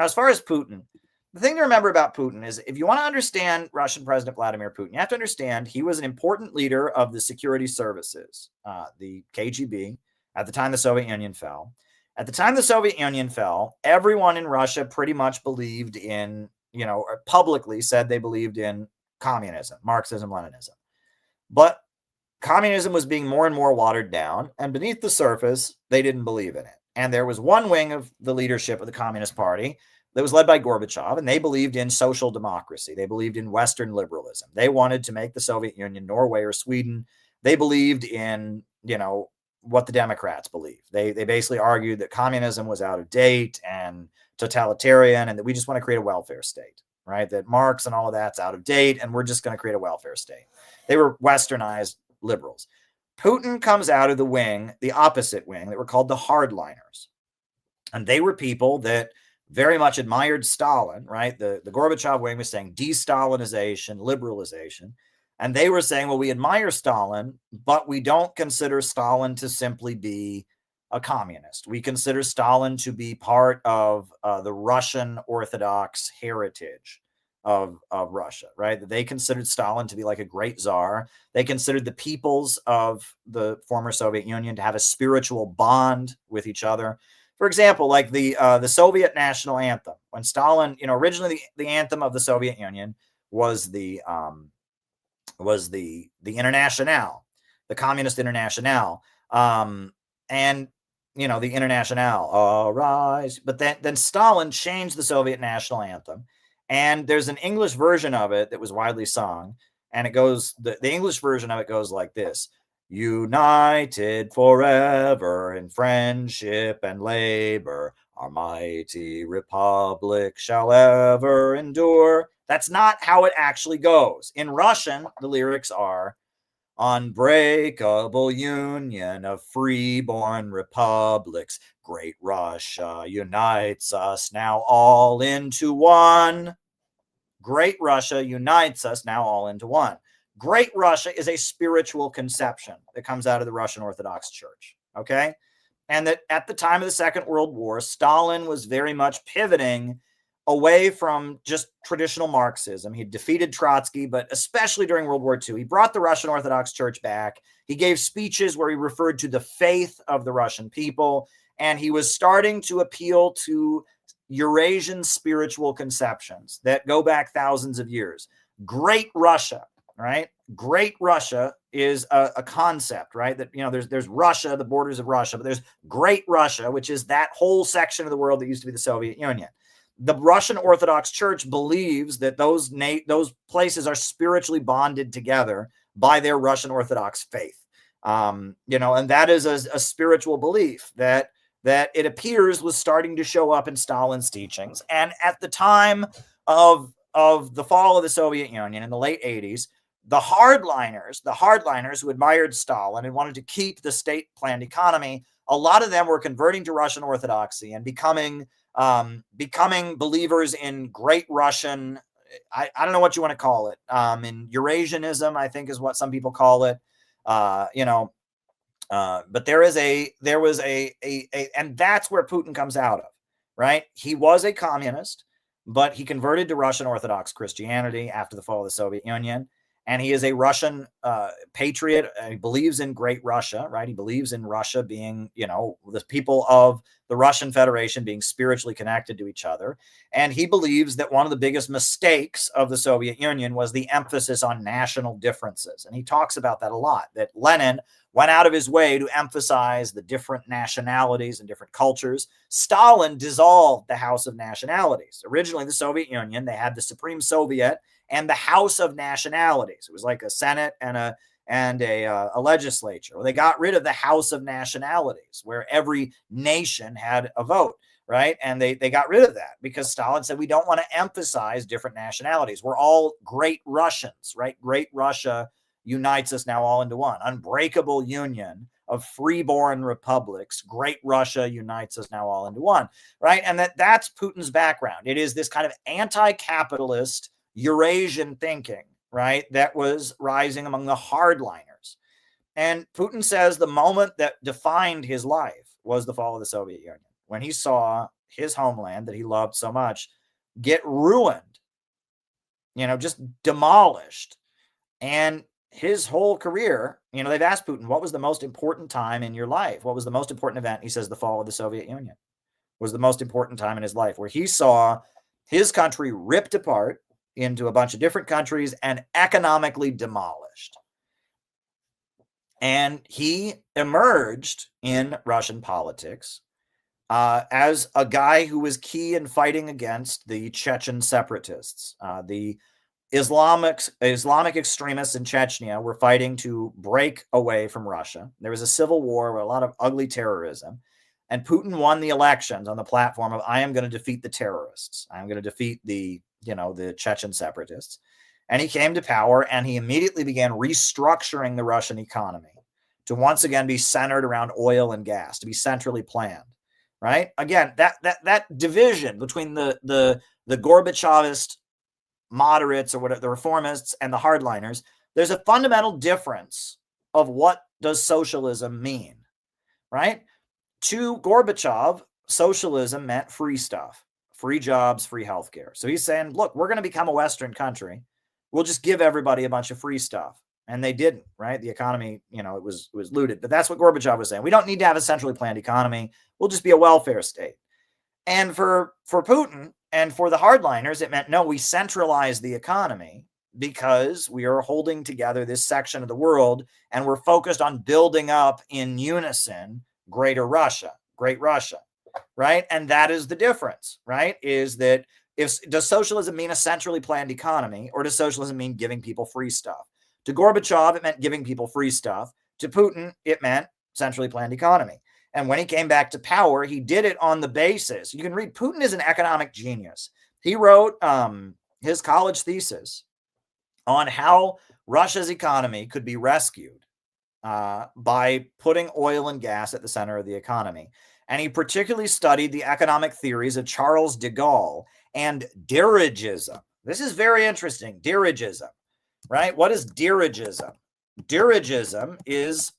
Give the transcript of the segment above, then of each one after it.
Now, as far as Putin, the thing to remember about Putin is if you want to understand Russian President Vladimir Putin, you have to understand he was an important leader of the security services, the KGB, at the time the Soviet Union fell. At the time the Soviet Union fell, everyone in Russia pretty much believed in, or publicly said they believed in communism, Marxism, Leninism. But communism was being more and more watered down, and beneath the surface, they didn't believe in it. And there was one wing of the leadership of the Communist Party that was led by Gorbachev, and they believed in social democracy. They believed in Western liberalism. They wanted to make the Soviet Union Norway or Sweden. They believed in, what the Democrats believe. They basically argued that communism was out of date and totalitarian, and that we just want to create a welfare state, right? That Marx and all of that's out of date, and we're just going to create a welfare state. They were westernized liberals. Putin comes out of the wing, the opposite wing, that were called the hardliners. And they were people that very much admired Stalin, right? The Gorbachev wing was saying de-Stalinization, liberalization. And they were saying, well, we admire Stalin, but we don't consider Stalin to simply be a communist. We consider Stalin to be part of the Russian Orthodox heritage of Russia, right? They considered Stalin to be like a great czar. They considered the peoples of the former Soviet Union to have a spiritual bond with each other. For example, like the Soviet national anthem. When Stalin, originally the anthem of the Soviet Union was the Internationale, the Communist Internationale, and the Internationale, arise. But then Stalin changed the Soviet national anthem, and there's an English version of it that was widely sung, and it goes, the English version of it goes like this: united forever in friendship and labor, our mighty republic shall ever endure. That's not how it actually goes. In Russian, the lyrics are, unbreakable union of free-born republics, great Russia unites us now all into one. Great Russia unites us now all into one. Great Russia is a spiritual conception that comes out of the Russian Orthodox Church, okay? And that at the time of the Second World War, Stalin was very much pivoting away from just traditional Marxism. He defeated Trotsky, but especially during World War II, he brought the Russian Orthodox Church back. He gave speeches where he referred to the faith of the Russian people, and he was starting to appeal to Eurasian spiritual conceptions that go back thousands of years. Great Russia, right? Great Russia is a concept, right? That, there's Russia, the borders of Russia, but there's Great Russia, which is that whole section of the world that used to be the Soviet Union. The Russian Orthodox Church believes that those places are spiritually bonded together by their Russian Orthodox faith. And that is a spiritual belief that it appears was starting to show up in Stalin's teachings. And at the time of the fall of the Soviet Union in the late 80s, the hardliners who admired Stalin and wanted to keep the state-planned economy, a lot of them were converting to Russian Orthodoxy and becoming believers in Great Russian, I don't know what you want to call it, in Eurasianism, I think is what some people call it, but there was a, and that's where Putin comes out of, right? He was a communist, but he converted to Russian Orthodox Christianity after the fall of the Soviet Union. And he is a Russian patriot. He believes in Great Russia, right? He believes in Russia being, the people of the Russian Federation being spiritually connected to each other. And he believes that one of the biggest mistakes of the Soviet Union was the emphasis on national differences. And he talks about that a lot, that Lenin went out of his way to emphasize the different nationalities and different cultures. Stalin dissolved the House of Nationalities. Originally, the Soviet Union, they had the Supreme Soviet and the House of Nationalities. It was like a Senate and a legislature. Well, they got rid of the House of Nationalities, where every nation had a vote, right? And they got rid of that because Stalin said, we don't want to emphasize different nationalities. We're all great Russians, right? Great Russia unites us now all into one. Unbreakable union of freeborn republics. Great Russia unites us now all into one, right? And that's Putin's background. It is this kind of anti-capitalist Eurasian thinking, right, that was rising among the hardliners. And Putin says the moment that defined his life was the fall of the Soviet Union, when he saw his homeland that he loved so much get ruined, just demolished. And his whole career, they've asked Putin, what was the most important time in your life? What was the most important event? He says the fall of the Soviet Union was the most important time in his life, where he saw his country ripped apart into a bunch of different countries and economically demolished. And he emerged in Russian politics as a guy who was key in fighting against the Chechen separatists. The Islamic extremists in Chechnya were fighting to break away from Russia. There was a civil war with a lot of ugly terrorism. And Putin won the elections on the platform of, I am going to defeat the terrorists. I'm going to defeat the Chechen separatists. And he came to power, and he immediately began restructuring the Russian economy to once again be centered around oil and gas, to be centrally planned, right? Again, that division between the Gorbachevist moderates, or whatever, the reformists and the hardliners, there's a fundamental difference of what does socialism mean, right? To Gorbachev, socialism meant free stuff, free jobs, free healthcare. So he's saying, look, we're going to become a Western country. We'll just give everybody a bunch of free stuff. And they didn't, right? The economy, it was looted. But that's what Gorbachev was saying. We don't need to have a centrally planned economy. We'll just be a welfare state. And for Putin and for the hardliners, it meant, no, we centralize the economy because we are holding together this section of the world, and we're focused on building up in unison Greater Russia, Great Russia, right? And that is the difference, right? Is that does socialism mean a centrally planned economy, or does socialism mean giving people free stuff? To Gorbachev, it meant giving people free stuff. To Putin, it meant centrally planned economy. And when he came back to power, he did it on the basis. You can read, Putin is an economic genius. He wrote his college thesis on how Russia's economy could be rescued by putting oil and gas at the center of the economy. And he particularly studied the economic theories of Charles de Gaulle and dirigism. This is very interesting, dirigism, right? What is dirigism? Dirigism is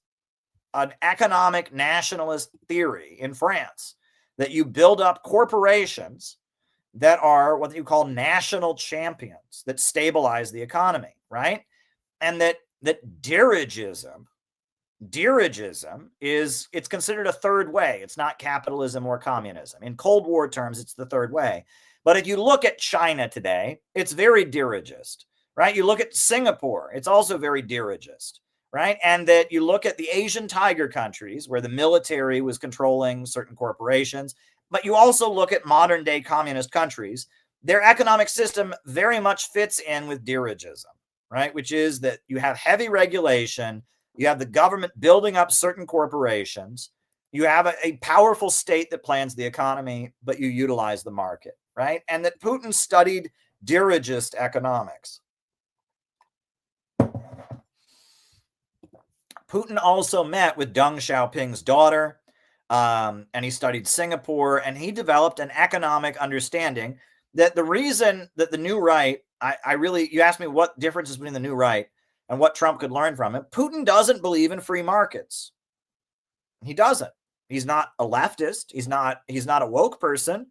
an economic nationalist theory in France that you build up corporations that are what you call national champions that stabilize the economy, right? And that dirigism is, it's considered a third way. It's not capitalism or communism. In Cold War terms, it's the third way. But if you look at China today, it's very dirigist, right? You look at Singapore, it's also very dirigist, right? And that you look at the Asian tiger countries where the military was controlling certain corporations, but you also look at modern day communist countries, their economic system very much fits in with dirigism, right? Which is that you have heavy regulation, you have the government building up certain corporations, you have a powerful state that plans the economy, but you utilize the market, right? And that Putin studied dirigist economics. Putin also met with Deng Xiaoping's daughter, and he studied Singapore, and he developed an economic understanding that the reason that the new right, you asked me what differences between the new right and what Trump could learn from it. Putin doesn't believe in free markets. He doesn't. He's not a leftist. He's not a woke person.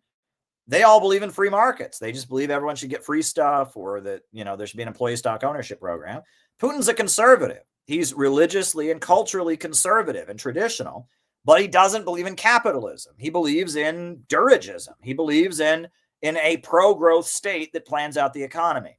They all believe in free markets. They just believe everyone should get free stuff, or that, there should be an employee stock ownership program. Putin's a conservative. He's religiously and culturally conservative and traditional, but he doesn't believe in capitalism. He believes in dirigism. He believes in a pro-growth state that plans out the economy.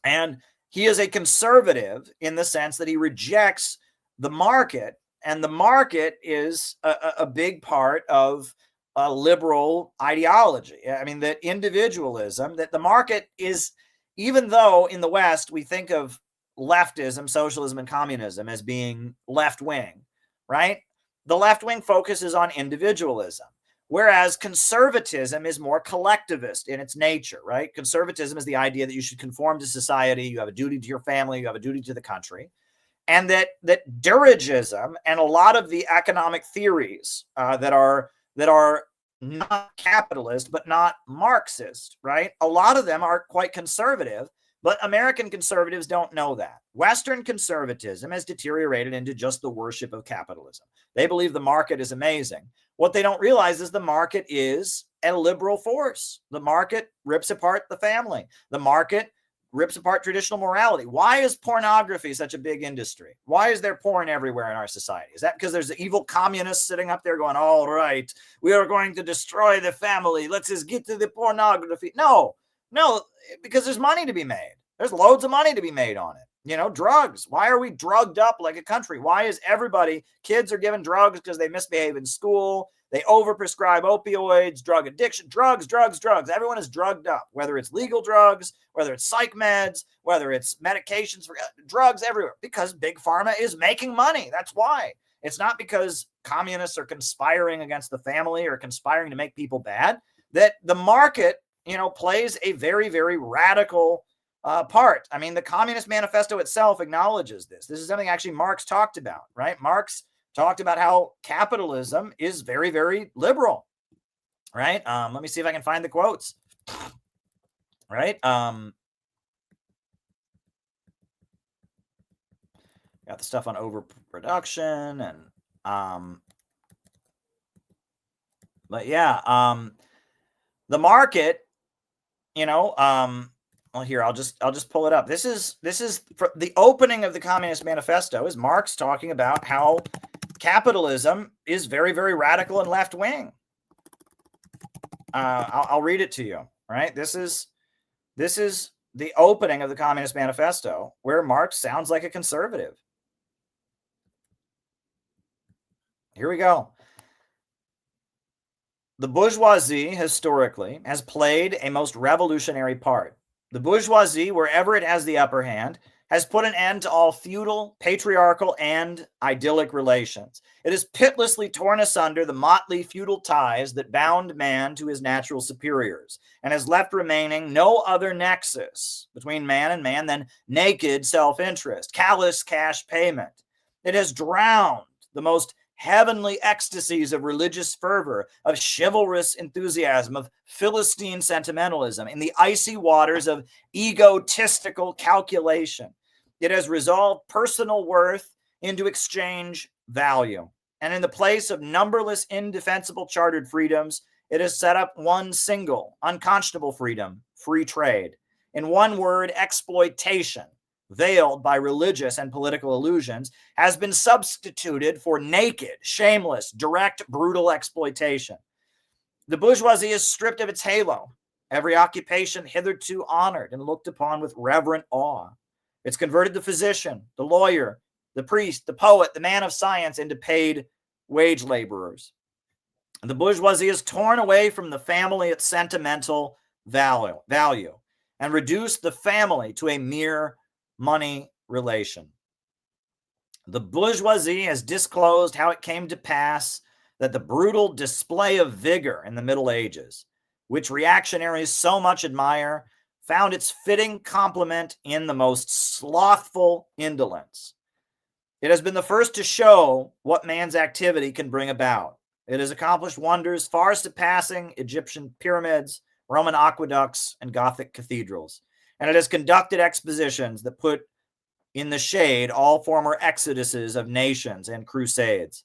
And he is a conservative in the sense that he rejects the market, and the market is a big part of a liberal ideology. I mean, that individualism, that the market is, even though in the West we think of leftism, socialism, and communism as being left-wing, right? The left-wing focuses on individualism, whereas conservatism is more collectivist in its nature, right? Conservatism is the idea that you should conform to society, you have a duty to your family, you have a duty to the country, and that dirigism and a lot of the economic theories that are not capitalist but not Marxist, right? A lot of them are quite conservative. But American conservatives don't know that. Western conservatism has deteriorated into just the worship of capitalism. They believe the market is amazing. What they don't realize is the market is a liberal force. The market rips apart the family. The market rips apart traditional morality. Why is pornography such a big industry? Why is there porn everywhere in our society? Is that because there's evil communists sitting up there going, all right, we are going to destroy the family. Let's just get to the pornography. No, because there's money to be made. There's loads of money to be made on it. Drugs. Why are we drugged up like a country? Why is kids are given drugs because they misbehave in school? They overprescribe opioids, drug addiction, drugs. Everyone is drugged up, whether it's legal drugs, whether it's psych meds, whether it's medications for drugs everywhere, because big pharma is making money. That's why. It's not because communists are conspiring against the family or conspiring to make people bad. That the market, plays a very, very radical part. I mean, the Communist Manifesto itself acknowledges this. This is something actually Marx talked about, right? Marx talked about how capitalism is very, very liberal, right? Let me see if I can find the quotes, right? Got the stuff on overproduction and, but yeah, the market, well, here I'll just pull it up. This is for the opening of the Communist Manifesto is Marx talking about how capitalism is very, very radical and left wing. I'll read it to you. Right. This is the opening of the Communist Manifesto, where Marx sounds like a conservative. Here we go. The bourgeoisie historically has played a most revolutionary part. The bourgeoisie, wherever it has the upper hand, has put an end to all feudal, patriarchal, and idyllic relations. It has pitilessly torn asunder the motley feudal ties that bound man to his natural superiors, and has left remaining no other nexus between man and man than naked self-interest, callous cash payment. It has drowned the most heavenly ecstasies of religious fervor, of chivalrous enthusiasm, of Philistine sentimentalism in the icy waters of egotistical calculation. It has resolved personal worth into exchange value. And in the place of numberless indefensible chartered freedoms, it has set up one single, unconscionable freedom, free trade. In one word, exploitation, veiled by religious and political illusions, has been substituted for naked, shameless, direct, brutal exploitation. The bourgeoisie is stripped of its halo, every occupation hitherto honored and looked upon with reverent awe. It's converted the physician, the lawyer, the priest, the poet, the man of science into paid wage laborers. The bourgeoisie is torn away from the family its sentimental value and reduced the family to a mere money relation. The bourgeoisie has disclosed how it came to pass that the brutal display of vigor in the Middle Ages, which reactionaries so much admire, found its fitting complement in the most slothful indolence. It has been the first to show what man's activity can bring about. It has accomplished wonders far surpassing Egyptian pyramids, Roman aqueducts, and Gothic cathedrals. And it has conducted expositions that put in the shade all former exoduses of nations and crusades.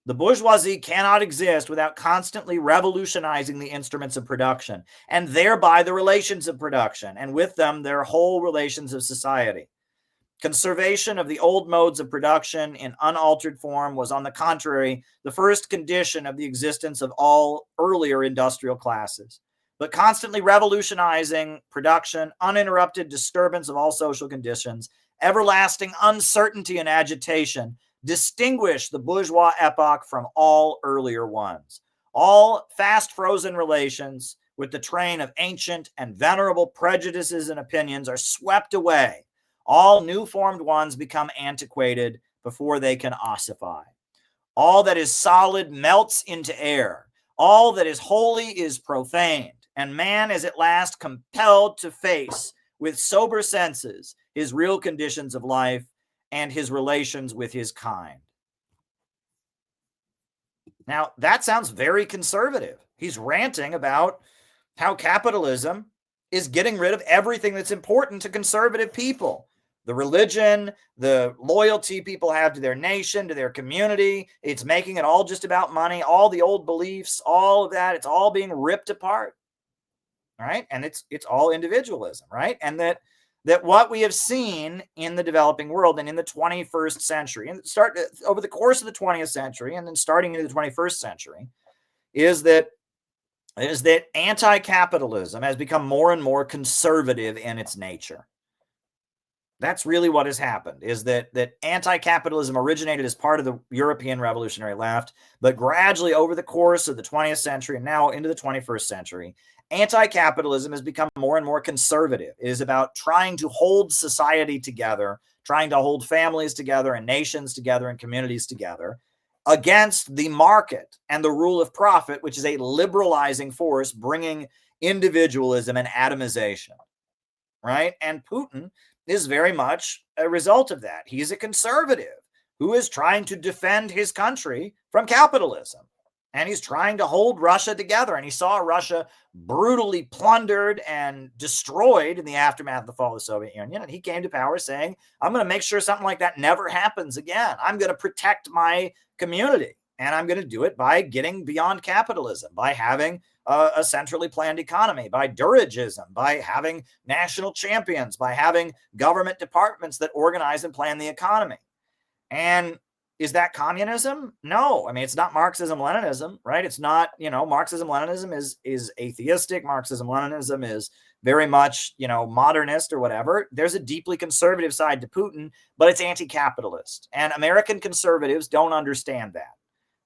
The bourgeoisie cannot exist without constantly revolutionizing the instruments of production, and thereby the relations of production, and with them their whole relations of society. Conservation of the old modes of production in unaltered form was, on the contrary, the first condition of the existence of all earlier industrial classes. But constantly revolutionizing production, uninterrupted disturbance of all social conditions, everlasting uncertainty and agitation distinguish the bourgeois epoch from all earlier ones. All fast frozen relations with the train of ancient and venerable prejudices and opinions are swept away. All new formed ones become antiquated before they can ossify. All that is solid melts into air. All that is holy is profaned. And man is at last compelled to face with sober senses his real conditions of life and his relations with his kind. Now, that sounds very conservative. He's ranting about how capitalism is getting rid of everything that's important to conservative people. The religion, the loyalty people have to their nation, to their community, it's making it all just about money. All the old beliefs, all of that, it's all being ripped apart, right? And it's all individualism, right? And that what we have seen in the developing world and in the 21st century, and start over the course of the 20th century and then starting into the 21st century, is that anti-capitalism has become more and more conservative in its nature. That's really what has happened, is that anti-capitalism originated as part of the European revolutionary left, but gradually over the course of the 20th century and now into the 21st century, anti-capitalism has become more and more conservative. It is about trying to hold society together, trying to hold families together and nations together and communities together against the market and the rule of profit, which is a liberalizing force bringing individualism and atomization, right? And Putin is very much a result of that. He's a conservative who is trying to defend his country from capitalism. And he's trying to hold Russia together. And he saw Russia brutally plundered and destroyed in the aftermath of the fall of the Soviet Union. And he came to power saying, I'm going to make sure something like that never happens again. I'm going to protect my community. And I'm going to do it by getting beyond capitalism, by having a centrally planned economy, by dirigism, by having national champions, by having government departments that organize and plan the economy. And is that communism? No. I mean, it's not Marxism-Leninism, right? It's not, Marxism-Leninism is atheistic. Marxism-Leninism is very much, modernist or whatever. There's a deeply conservative side to Putin, but it's anti-capitalist. And American conservatives don't understand that.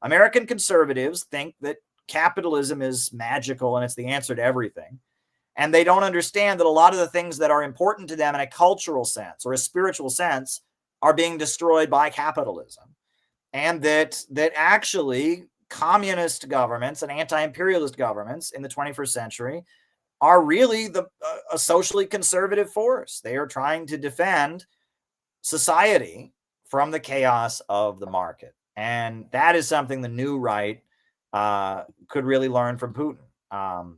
American conservatives think that capitalism is magical and it's the answer to everything. And they don't understand that a lot of the things that are important to them in a cultural sense or a spiritual sense are being destroyed by capitalism. And that actually communist governments and anti-imperialist governments in the 21st century are really a socially conservative force. They are trying to defend society from the chaos of the market. And that is something the new right could really learn from Putin.